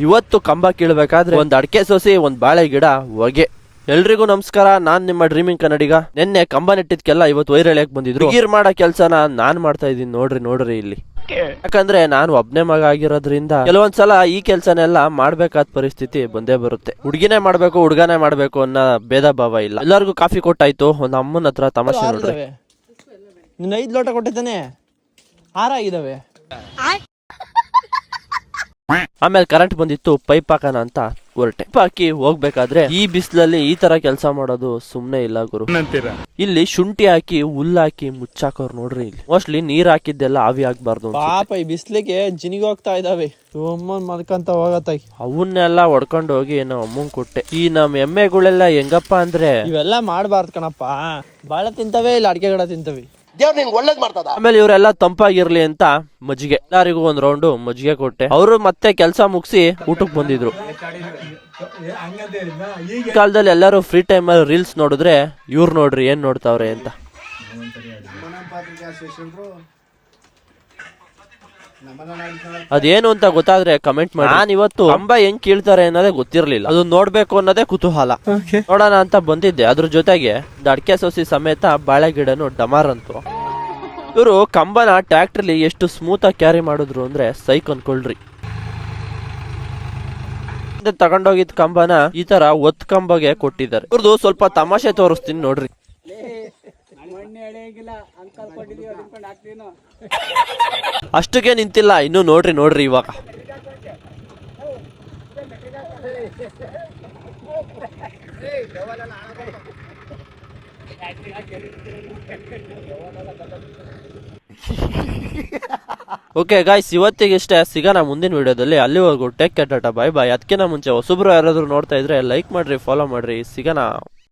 ಇವತ್ತು ಕಂಬ ಕೀಳ್ಬೇಕಾದ್ರೆ ಒಂದ್ ಅಡಕೆ ಸೋಸಿ ಒಂದ್ ಬಾಳೆ ಗಿಡ ಹೊಗೆ. ಎಲ್ರಿಗೂ ನಮಸ್ಕಾರ, ನಾನ್ ನಿಮ್ಮ ಡ್ರೀಮಿಂಗ್ ಕನ್ನಡಿಗ. ನಿನ್ನೆ ಕಂಬ ನೆಟ್ಟಿದ್ಕೆಲ್ಲ ಇವತ್ತು ವೈರಲ್ ಬಂದಿದ್ರು. ಗೀರ್ ಮಾಡೋ ಕೆಲ್ಸನ ನಾನ್ ಮಾಡ್ತಾ ಇದೀನಿ ನೋಡ್ರಿ ಇಲ್ಲಿ. ಯಾಕಂದ್ರೆ ನಾನು ಒಬ್ನೇ ಮಗ ಆಗಿರೋದ್ರಿಂದ ಕೆಲವೊಂದ್ಸಲ ಈ ಕೆಲ್ಸನೆಲ್ಲ ಮಾಡ್ಬೇಕಾದ ಪರಿಸ್ಥಿತಿ ಬಂದೇ ಬರುತ್ತೆ. ಹುಡ್ಗಿನೇ ಮಾಡ್ಬೇಕು ಹುಡ್ಗನೇ ಮಾಡ್ಬೇಕು ಅನ್ನೋ ಭೇದ ಭಾವ ಇಲ್ಲ. ಎಲ್ಲರಿಗೂ ಕಾಫಿ ಕೊಟ್ಟಾಯ್ತು. ಒಂದ್ ಅಮ್ಮನ ಹತ್ರ ತಮಾಷೆ ನೋಡ್ರಿ. 5 ಲೋಟ ಕೊಟ್ಟಿದ್ದಾನೆ, 6 ಆಗಿದಾವೆ. ಆಮೇಲೆ ಕರೆಂಟ್ ಬಂದಿತ್ತು, ಪೈಪ್ ಹಾಕೋಣ ಅಂತ ಹೊರಟೆ. ಪೈಪ್ ಹಾಕಿ ಹೋಗ್ಬೇಕಾದ್ರೆ ಈ ಬಿಸಿಲಲ್ಲಿ ಈ ತರ ಕೆಲಸ ಮಾಡೋದು ಸುಮ್ನೆ ಇಲ್ಲ ಗುರು. ಇಲ್ಲಿ ಶುಂಠಿ ಹಾಕಿ ಹುಲ್ಲಾಕಿ ಮುಚ್ಚಾಕೋರ್ ನೋಡ್ರಿ. ಇಲ್ಲಿ ಮೋಸ್ಟ್ಲಿ ನೀರ್ ಹಾಕಿದ್ದೆಲ್ಲ ಆವಿ ಆಗ್ಬಾರ್ದು. ಪಾಪ ಈ ಬಿಸ್ಲಿಗೆ ಜಿನಿಗೆ ಹೋಗ್ತಾ ಇದಾವೆ. ಅಮ್ಮನ್ ಮಲ್ಕಂತ ಹೋಗತ್ತಾಗಿ ಅವನ್ನೆಲ್ಲ ಹೊಡ್ಕೊಂಡು ಹೋಗಿ ನಾವು ಅಮ್ಮನ್ ಕೊಟ್ಟೆ. ಈ ನಮ್ ಎಮ್ಮೆಗಳೆಲ್ಲ ಹೆಂಗಪ್ಪ ಅಂದ್ರೆ ಇವೆಲ್ಲ ಮಾಡ್ಬಾರ್ದು ಕಣಪ್ಪ. ಬಾಳೆ ತಿಂತವೆ, ಇಲ್ಲ ಅಡಿಕೆ ಗಿಡ ತಿಂತವೆ. ದೇವ್ರು ನಿಂಗೆ ಒಳ್ಳೇದ್ ಮಾಡ್ತದ. ಆಮೇಲೆ ಇವರೆಲ್ಲ ತಂಪಾಗಿರ್ಲಿ ಅಂತ ಮಜ್ಜಿಗೆ, ಎಲ್ಲರಿಗೂ ಒಂದ್ ರೌಂಡ್ ಮಜ್ಜಿಗೆ ಕೊಟ್ಟೆ. ಅವರು ಮತ್ತೆ ಕೆಲಸ ಮುಗಿಸಿ ಊಟಕ್ಕೆ ಬಂದಿದ್ರು. ಕಾಲದಲ್ಲಿ ಎಲ್ಲರೂ ಫ್ರೀ ಟೈಮ್ ಅಲ್ಲಿ ರೀಲ್ಸ್ ನೋಡಿದ್ರೆ ಇವ್ರು ನೋಡ್ರಿ ಏನ್ ನೋಡ್ತಾವ್ರೆ ಅಂತ. ಅದೇನು ಅಂತ ಗೊತ್ತಾದ್ರೆ ಕಮೆಂಟ್ ಮಾಡಿ. ನಾನು ಇವತ್ತು ಕಂಬ ಹೆಂಗ್ ಕೀಳ್ತಾರೆ ಅನ್ನೋದೇ ಗೊತ್ತಿರ್ಲಿಲ್ಲ. ಅದು ನೋಡ್ಬೇಕು ಅನ್ನೋದೇ ಕುತೂಹಲ. ನೋಡೋಣ ಅಂತ ಬಂದಿದ್ದೆ. ಅದ್ರ ಜೊತೆಗೆ ಅಡಕೆ ಸೋಸಿ ಸಮೇತ ಬಾಳೆ ಗಿಡನು ಡಮಾರ್ ಅಂತು. ಇವರು ಕಂಬನ ಟ್ರ್ಯಾಕ್ಟರ್ಲಿ ಎಷ್ಟು ಸ್ಮೂತ್ ಆಗಿ ಕ್ಯಾರಿ ಮಾಡಿದ್ರು ಅಂದ್ರೆ ಸೈಕ್ ಅನ್ಕೊಳ್ರಿ. ತಗೊಂಡೋಗಿದ್ ಕಂಬನ ಈ ತರ ಒತ್ ಕಂಬಗೆ ಕೊಟ್ಟಿದ್ದಾರೆ. ಇವ್ರದ್ದು ಸ್ವಲ್ಪ ತಮಾಷೆ ತೋರಿಸ್ತೀನಿ ನೋಡ್ರಿ. ಅಷ್ಟಕ್ಕೆ ನಿಂತಿಲ್ಲ, ಇನ್ನು ನೋಡ್ರಿ ಇವಾಗ. ಓಕೆ ಗಾಯ್ಸ್, ಇವತ್ತಿಗೆ ಇಷ್ಟೇ. ಸಿಗೋಣ ಮುಂದಿನ ವಿಡಿಯೋದಲ್ಲಿ. ಅಲ್ಲಿವರೆಗೂ take care, tata, bye bye. ಅದಕ್ಕಿಂತ ಮುಂಚೆ ಹೊಸಬ್ರು ಯಾರಾದ್ರೂ ನೋಡ್ತಾ ಇದ್ರೆ ಲೈಕ್ ಮಾಡ್ರಿ, ಫಾಲೋ ಮಾಡ್ರಿ. ಸಿಗೋಣ.